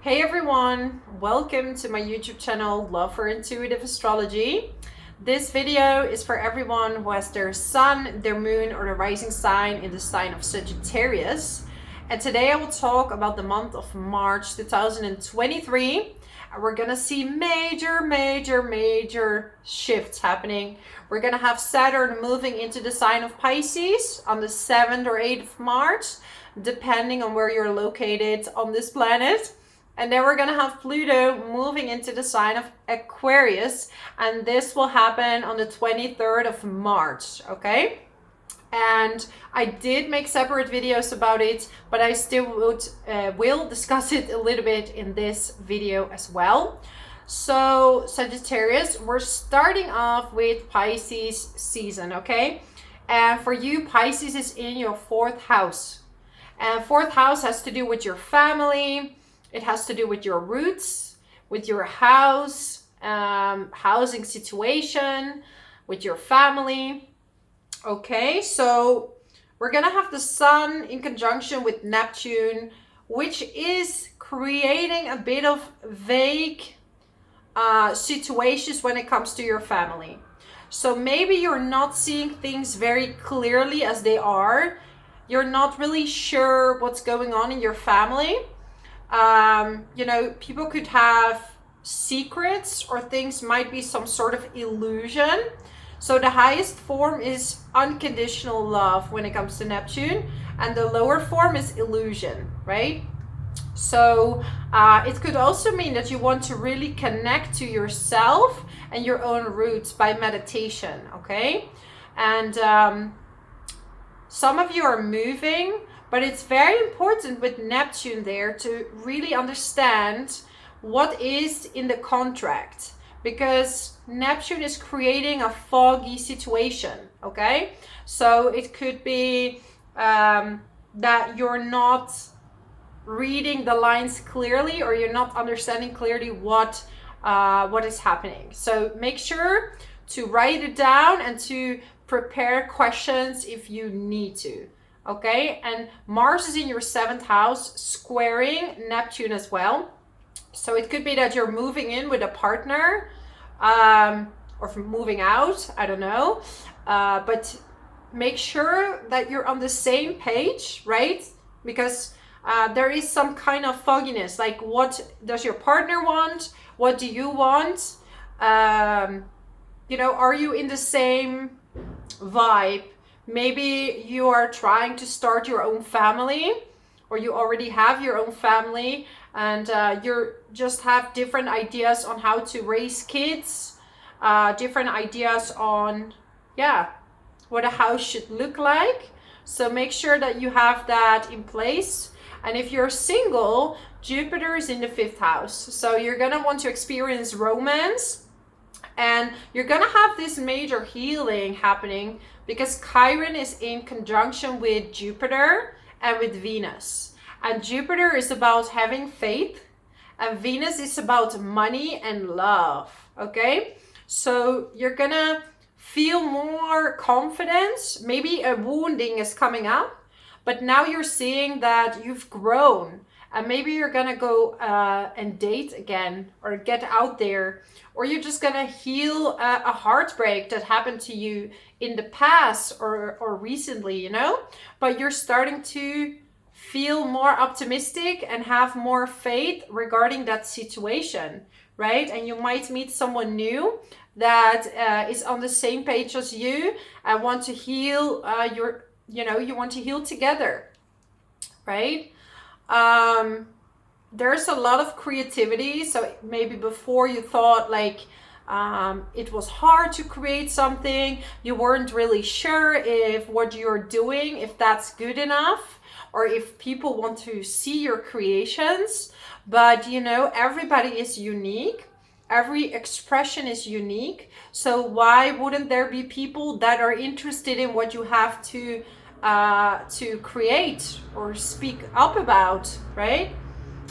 Hey everyone, welcome to my YouTube channel, Love for Intuitive Astrology. This video is for everyone who has their sun, their moon, or their rising sign in the sign of Sagittarius. And today I will talk about the month of March 2023. And we're gonna see major shifts happening. We're gonna have Saturn moving into the sign of Pisces on the 7th or 8th of March, depending on where you're located on this planet. And then we're going to have Pluto moving into the sign of Aquarius. And this will happen on the 23rd of March, okay? And I did make separate videos about it, but I still will discuss it a little bit in this video as well. So Sagittarius, we're starting off with Pisces season, okay? And for you, Pisces is in your 4th house. And 4th house has to do with your family. It has to do with your roots, with your house, housing situation, with your family. Okay, so we're gonna have the sun in conjunction with Neptune, which is creating a bit of vague situations when it comes to your family. So maybe you're not seeing things very clearly as they are. You're not really sure what's going on in your family. People could have secrets, or things might be some sort of illusion. So the highest form is unconditional love when it comes to Neptune, and the lower form is illusion, right? So it could also mean that you want to really connect to yourself and your own roots by meditation, okay? And some of you are moving, but it's very important with Neptune there to really understand what is in the contract, because Neptune is creating a foggy situation, okay? So it could be that you're not reading the lines clearly, or you're not understanding clearly what is happening. So make sure to write it down and to prepare questions if you need to. Okay, and Mars is in your 7th house, squaring Neptune as well. So it could be that you're moving in with a partner, or moving out, I don't know. But make sure that you're on the same page, right? Because there is some kind of fogginess, like what does your partner want? What do you want? Are you in the same vibe? Maybe you are trying to start your own family, or you already have your own family, and you just have different ideas on how to raise kids, different ideas on, what a house should look like. So make sure that you have that in place. And if you're single, Jupiter is in the 5th house. So you're going to want to experience romance. And you're going to have this major healing happening because Chiron is in conjunction with Jupiter and with Venus. And Jupiter is about having faith, and Venus is about money and love, okay? So you're going to feel more confidence. Maybe a wounding is coming up, but now you're seeing that you've grown. And maybe you're gonna go and date again, or get out there, or you're just gonna heal a heartbreak that happened to you in the past or recently, But you're starting to feel more optimistic and have more faith regarding that situation, right? And you might meet someone new that is on the same page as you and want to heal you want to heal together, right? There's a lot of creativity. So maybe before you thought it was hard to create something, you weren't really sure if what you're doing, if that's good enough, or if people want to see your creations. But everybody is unique. Every expression is unique. So why wouldn't there be people that are interested in what you have to create or speak up about, right?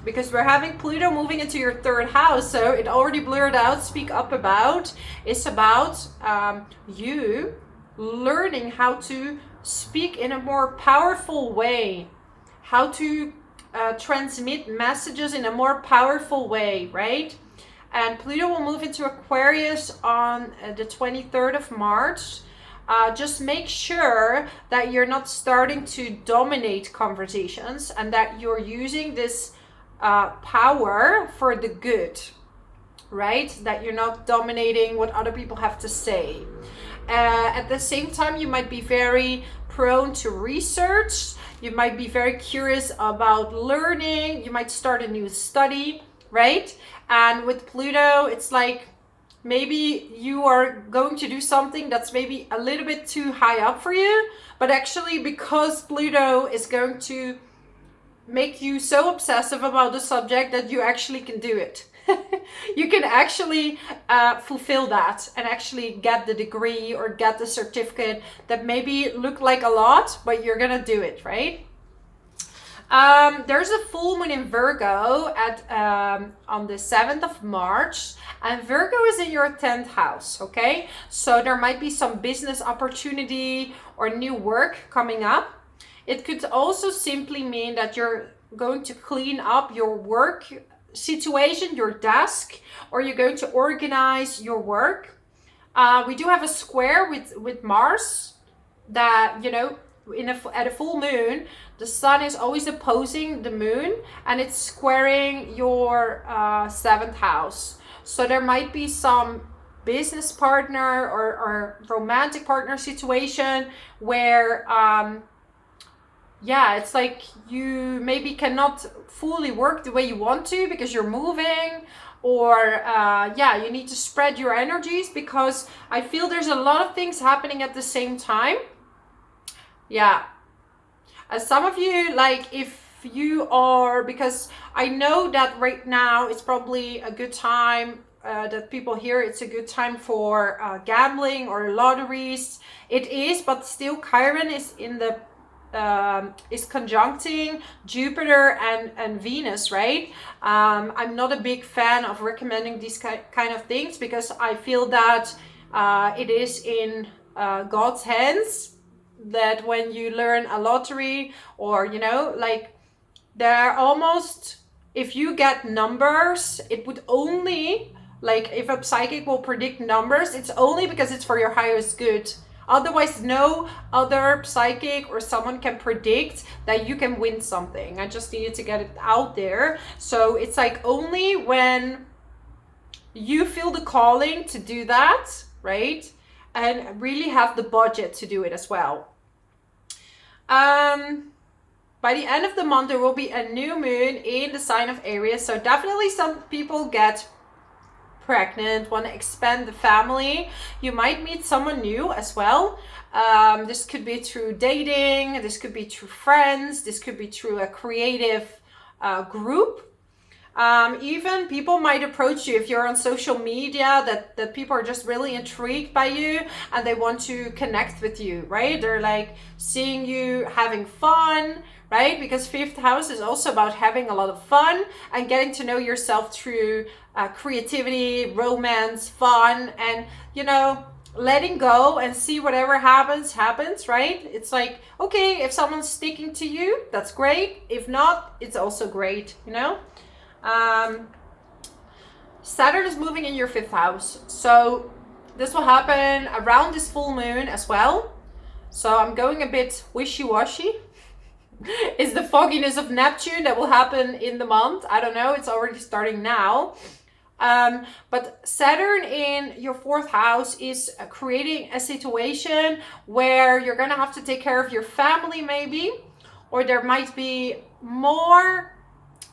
Because we're having Pluto moving into your 3rd house, so it already blurred out. Speak up about. It's about you learning how to speak in a more powerful way, how to transmit messages in a more powerful way, right? And Pluto will move into Aquarius on the 23rd of March. Just make sure that you're not starting to dominate conversations and that you're using this power for the good, right? That you're not dominating what other people have to say. At the same time, you might be very prone to research. You might be very curious about learning. You might start a new study, right? And with Pluto, it's like maybe you are going to do something that's maybe a little bit too high up for you, but actually because Pluto is going to make you so obsessive about the subject that you actually can do it. You can actually fulfill that and actually get the degree or get the certificate that maybe look like a lot, but you're gonna do it, right? There's a full moon in Virgo at on the 7th of March, and Virgo is in your 10th house, okay? So there might be some business opportunity or new work coming up. It could also simply mean that you're going to clean up your work situation, your desk, or you're going to organize your work. We do have a square with Mars that, you know, at a full moon, the sun is always opposing the moon and it's squaring your 7th house. So there might be some business partner or romantic partner situation where yeah, it's like you maybe cannot fully work the way you want to because you're moving, or yeah, you need to spread your energies because I feel there's a lot of things happening at the same time. Yeah. As some of you, like if you are, because I know that right now it's probably a good time that people hear it's a good time for gambling or lotteries. It is, but still Chiron is in the is conjuncting Jupiter and Venus, right? I'm not a big fan of recommending these kind of things because I feel that it is in God's hands, that when you learn a lottery or, you know, like they're almost, if you get numbers, it would only, like if a psychic will predict numbers, it's only because it's for your highest good. Otherwise, no other psychic or someone can predict that you can win something. I just needed to get it out there. So it's like only when you feel the calling to do that, right? And really have the budget to do it as well. By the end of the month, there will be a new moon in the sign of Aries. So definitely some people get pregnant, want to expand the family. You might meet someone new as well. This could be through dating, this could be through friends, this could be through a creative group. Even people might approach you if you're on social media, that people are just really intrigued by you and they want to connect with you, right? They're like seeing you having fun, right? Because 5th house is also about having a lot of fun and getting to know yourself through creativity, romance, fun, and, you know, letting go and see whatever happens, right? It's like, okay, if someone's sticking to you, that's great. If not, it's also great, you know? Saturn is moving in your 5th house. So this will happen around this full moon as well. So I'm going a bit wishy-washy. It's the fogginess of Neptune that will happen in the month. I don't know, it's already starting now. But Saturn in your 4th house is creating a situation where you're gonna have to take care of your family maybe, or there might be more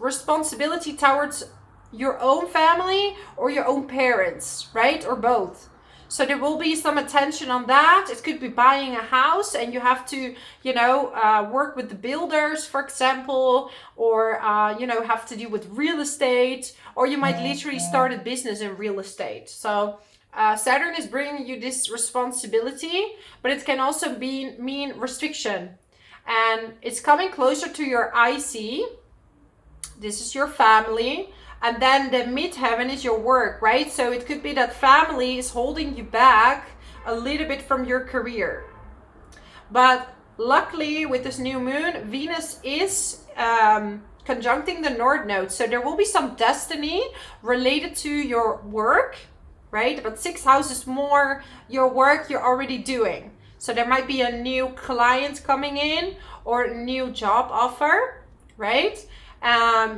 responsibility towards your own family or your own parents, right? Or both. So there will be some attention on that. It could be buying a house and you have to, you know, work with the builders, for example, or, you know, have to do with real estate, or you might literally start a business in real estate. So Saturn is bringing you this responsibility, but it can also mean restriction. And it's coming closer to your IC. This is your family. And then the midheaven is your work, right? So it could be that family is holding you back a little bit from your career. But luckily with this new moon, Venus is conjuncting the North Node. So there will be some destiny related to your work, right? But 6th house is more your work you're already doing. So there might be a new client coming in or a new job offer, right?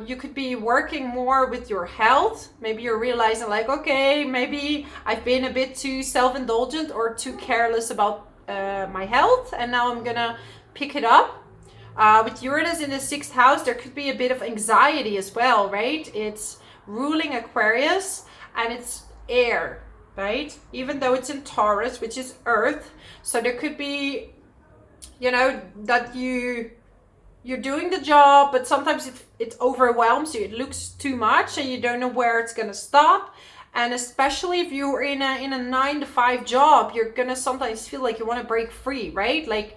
You could be working more with your health. Maybe you're realizing like, okay, maybe I've been a bit too self-indulgent or too careless about my health, and now I'm gonna pick it up. With Uranus in the 6th house, there could be a bit of anxiety as well, right? It's ruling Aquarius and it's air, right? Even though it's in Taurus, which is earth. So there could be, you know, that you're doing the job, but sometimes it overwhelms you. It looks too much and you don't know where it's gonna stop. And especially if you're in a 9-to-5 job, you're gonna sometimes feel like you want to break free, right? Like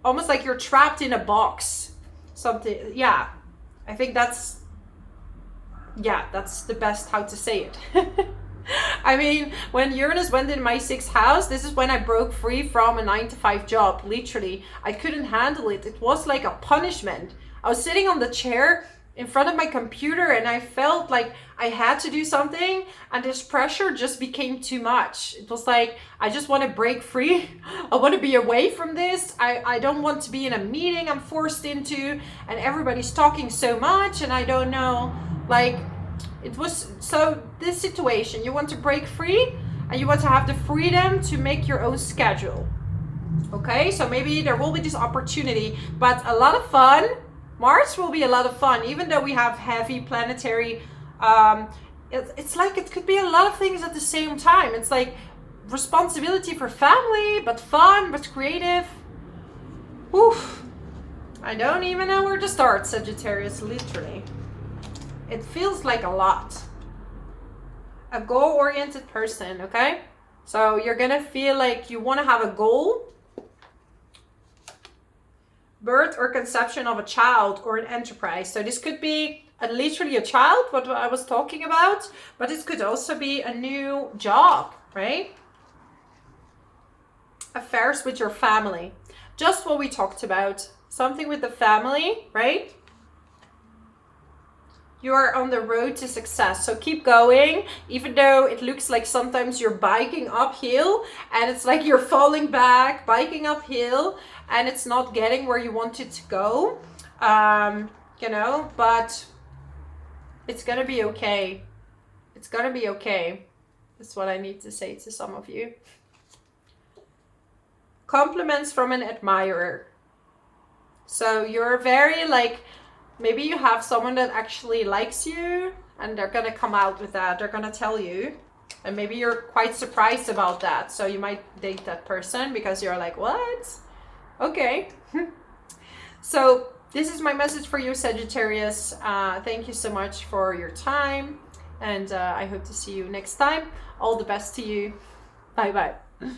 almost like you're trapped in a box. Something, yeah. I think that's the best how to say it. I mean, when Uranus went in my 6th house, this is when I broke free from a 9-to-5 job. Literally, I couldn't handle it. It was like a punishment. I was sitting on the chair in front of my computer and I felt like I had to do something, and this pressure just became too much. It was like, I just want to break free. I want to be away from this. I don't want to be in a meeting I'm forced into and everybody's talking so much and I don't know, like, it was, so this situation, you want to break free and you want to have the freedom to make your own schedule. Okay, so maybe there will be this opportunity, but a lot of fun. Mars will be a lot of fun, even though we have heavy planetary, it's like it could be a lot of things at the same time. It's like responsibility for family, but fun, but creative. Oof. I don't even know where to start, Sagittarius, literally. It feels like a lot. A goal-oriented person, okay? So you're gonna feel like you want to have a goal. Birth or conception of a child or an enterprise. So this could be literally a child, what I was talking about, but it could also be a new job, right? Affairs with your family. Just what we talked about. Something with the family, right? You are on the road to success. So keep going, even though it looks like sometimes you're biking uphill and it's like you're falling back, biking uphill, and it's not getting where you want it to go. You know, but it's gonna be okay. It's gonna be okay. That's what I need to say to some of you. Compliments from an admirer. So you're very like, maybe you have someone that actually likes you and they're gonna come out with that. They're gonna tell you. And maybe you're quite surprised about that. So you might date that person because you're like, what? Okay. So this is my message for you, Sagittarius. Thank you so much for your time. And I hope to see you next time. All the best to you. Bye-bye.